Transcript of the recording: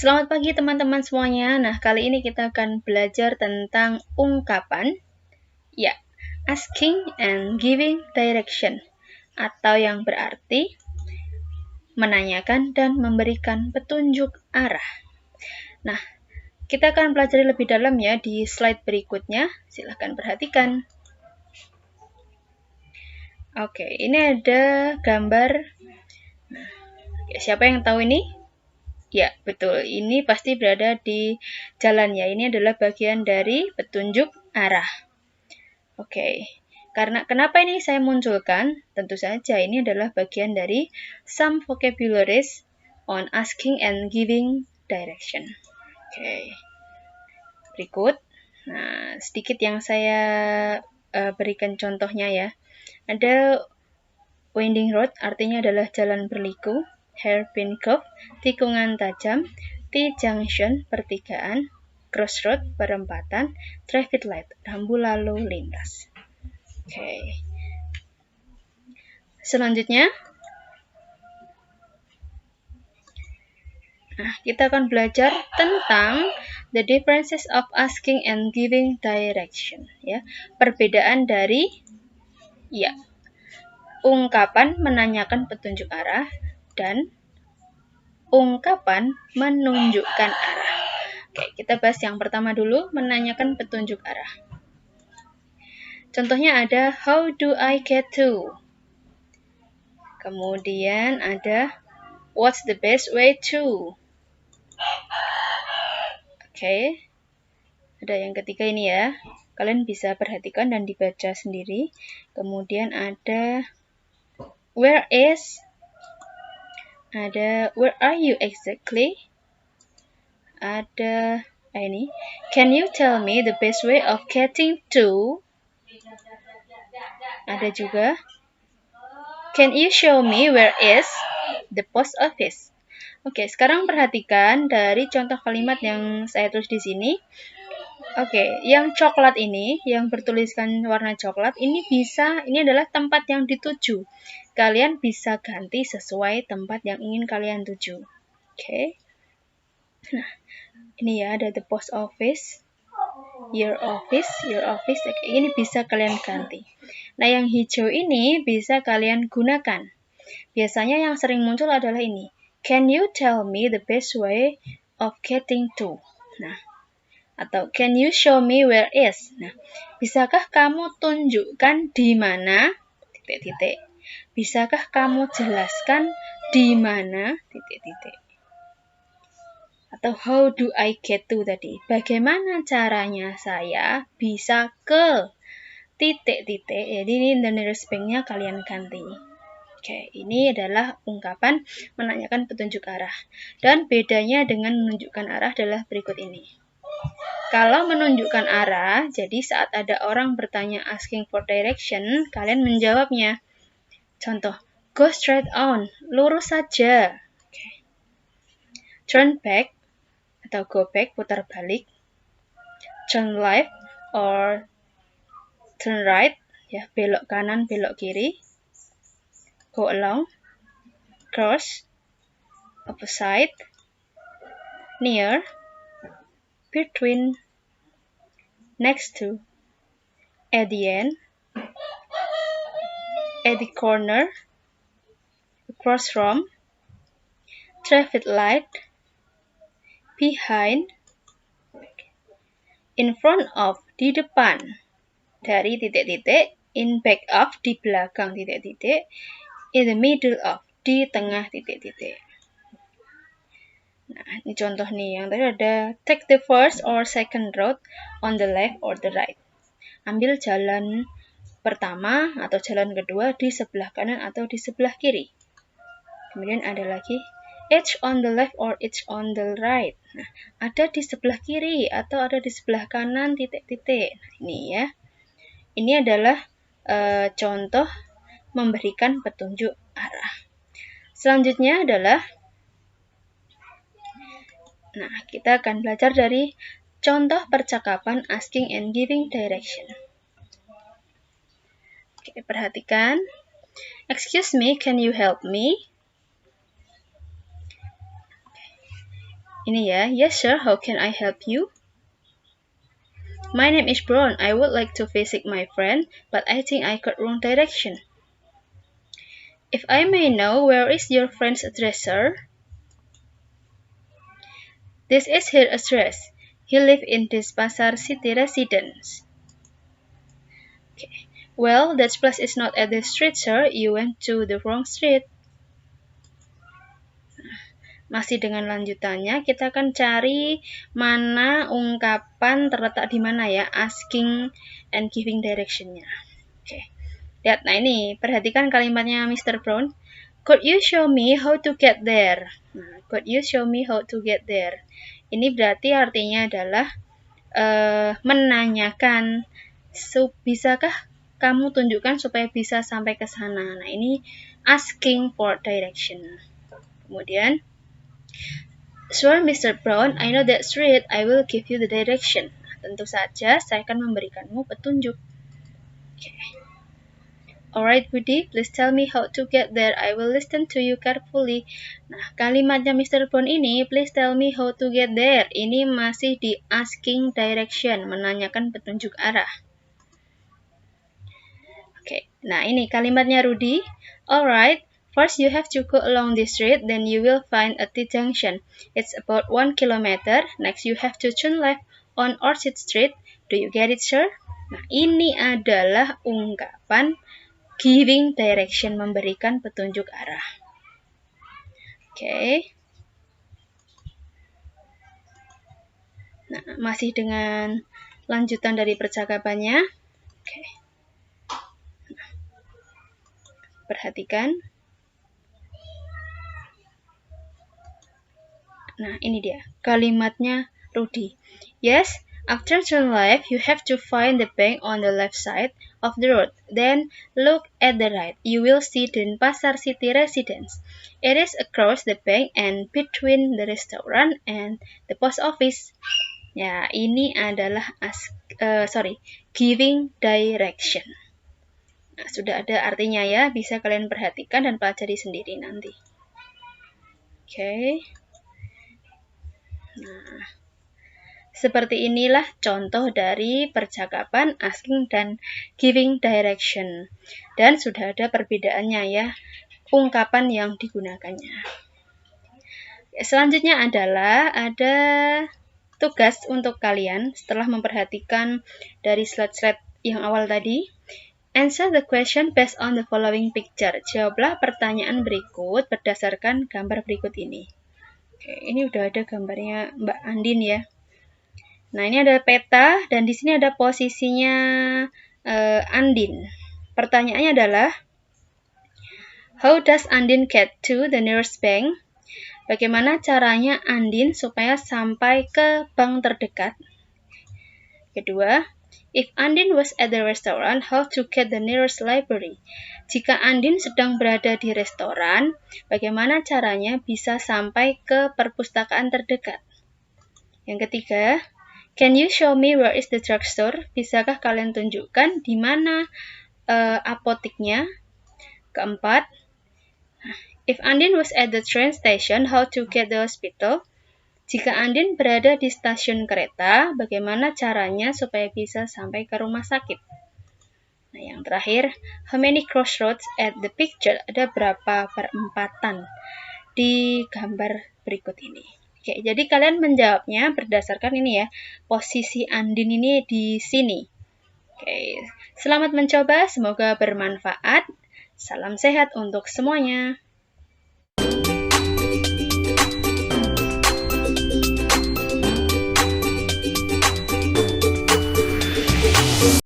Selamat pagi teman-teman semuanya. Nah, kali ini kita akan belajar tentang ungkapan, ya, asking and giving direction, atau yang berarti menanyakan dan memberikan petunjuk arah. Nah, kita akan pelajari lebih dalam ya di slide berikutnya. Silahkan perhatikan. Oke, ini ada gambar. Nah, siapa yang tahu ini? Ya, betul. Ini pasti berada di jalan ya. Ini adalah bagian dari petunjuk arah. Oke. Kenapa ini saya munculkan? Tentu saja ini adalah bagian dari some vocabularies on asking and giving direction. Oke. Berikut. Nah, sedikit yang saya berikan contohnya ya. Ada winding road, artinya adalah jalan berliku. Hairpin curve, tikungan tajam. T-junction, pertigaan. Crossroad, perempatan. Traffic light, rambu lalu lintas. Oke. Selanjutnya, kita akan belajar tentang the differences of asking and giving direction. Ya, perbedaan dari ungkapan menanyakan petunjuk arah dan ungkapan menunjukkan arah. Oke, kita bahas yang pertama dulu, menanyakan petunjuk arah. Contohnya ada how do I get to? Kemudian ada what's the best way to? Oke. Ada yang ketiga ini ya. Kalian bisa perhatikan dan dibaca sendiri. Kemudian ada where is? Ada where are you exactly? Ada ini. Can you tell me the best way of getting to? Ada juga. Can you show me where is the post office? Oke, sekarang perhatikan dari contoh kalimat yang saya tulis di sini. Oke, yang coklat ini, yang bertuliskan warna coklat, ini adalah tempat yang dituju. Kalian bisa ganti sesuai tempat yang ingin kalian tuju. Oke. Nah, ini ya, ada the post office, your office. Oke, ini bisa kalian ganti. Nah, yang hijau ini bisa kalian gunakan. Biasanya yang sering muncul adalah ini. Can you tell me the best way of getting to? Nah, atau can you show me where is? Nah, bisakah kamu tunjukkan di mana? Titik-titik. Bisakah kamu jelaskan di mana? Titik-titik. Atau how do I get to tadi? Bagaimana caranya saya bisa ke titik-titik? Jadi ini the nearest bank-nya kalian ganti. Oke, ini adalah ungkapan menanyakan petunjuk arah. Dan bedanya dengan menunjukkan arah adalah berikut ini. Kalau menunjukkan arah, jadi saat ada orang bertanya asking for direction, kalian menjawabnya. Contoh, go straight on, lurus saja. Okay. Turn back, atau go back, putar balik. Turn left, or turn right, ya, belok kanan, belok kiri. Go along, cross, opposite, near, between, next to, at the end, at the corner, across from, traffic light, behind, in front of, di depan, dari titik-titik, in back of, di belakang titik-titik, in the middle of, di tengah titik-titik. Nah, ini contoh nih, yang tadi ada take the first or second road on the left or the right. Ambil jalan pertama atau jalan kedua di sebelah kanan atau di sebelah kiri. Kemudian ada lagi each on the left or each on the right. Nah, ada di sebelah kiri atau ada di sebelah kanan titik-titik. Nah, ini ya. Ini adalah contoh memberikan petunjuk arah. Selanjutnya adalah kita akan belajar dari contoh percakapan asking and giving direction. Oke, perhatikan. Excuse me, can you help me? Ini ya. Yes sir, how can I help you? My name is Brown. I would like to visit my friend, but I think I got wrong direction. If I may know, where is your friend's address, sir? This is his address. He lives in this Pasar City residence. Okay. Well, that place is not at the street, sir. You went to the wrong street. Masih dengan lanjutannya, kita akan cari mana ungkapan terletak di mana ya, asking and giving direction-nya. Oke. Lihat, nah ini, perhatikan kalimatnya Mr. Brown. Could you show me how to get there? Nah, could you show me how to get there? Ini berarti artinya adalah menanyakan, bisakah kamu tunjukkan supaya bisa sampai ke sana? Nah, ini asking for direction. Kemudian, sure, Mr. Brown, I know that street. I will give you the direction. Nah, tentu saja saya akan memberikanmu petunjuk. Okay. Alright, Budi, please tell me how to get there. I will listen to you carefully. Nah, kalimatnya Mr. Brown ini, please tell me how to get there. Ini masih di asking direction, menanyakan petunjuk arah. Oke, nah ini kalimatnya Rudy. Alright. First, you have to go along this street, then you will find a T-junction. It's about 1 kilometer. Next, you have to turn left on Orchard Street. Do you get it, sir? Nah, ini adalah ungkapan giving direction, memberikan petunjuk arah. Oke. Nah, masih dengan lanjutan dari percakapannya. Oke. Nah, perhatikan. Nah, ini dia kalimatnya Rudy. Yes, after turn left, you have to find the bank on the left side of the road. Then look at the right. You will see Denpasar City residence. It is across the bank and between the restaurant and the post office. Ya, ini adalah giving direction. Nah, sudah ada artinya ya, bisa kalian perhatikan dan pelajari sendiri nanti. Oke. Nah, seperti inilah contoh dari percakapan asking dan giving direction. Dan sudah ada perbedaannya ya, ungkapan yang digunakannya. Selanjutnya adalah ada tugas untuk kalian setelah memperhatikan dari slide-slide yang awal tadi. Answer the question based on the following picture. Jawablah pertanyaan berikut berdasarkan gambar berikut ini. Oke, ini udah ada gambarnya Mbak Andin ya. Nah, ini ada peta dan di sini ada posisinya Andin. Pertanyaannya adalah, how does Andin get to the nearest bank? Bagaimana caranya Andin supaya sampai ke bank terdekat? Kedua, if Andin was at the restaurant, how to get the nearest library? Jika Andin sedang berada di restoran, bagaimana caranya bisa sampai ke perpustakaan terdekat? Yang ketiga, can you show me where is the drugstore? Bisakah kalian tunjukkan di mana apoteknya? Keempat, if Andin was at the train station, how to get the hospital? Jika Andin berada di stasiun kereta, bagaimana caranya supaya bisa sampai ke rumah sakit? Nah, yang terakhir, how many crossroads at the picture? Ada berapa perempatan di gambar berikut ini? Oke, jadi kalian menjawabnya berdasarkan ini ya, posisi Andin ini di sini. Oke, selamat mencoba, semoga bermanfaat. Salam sehat untuk semuanya.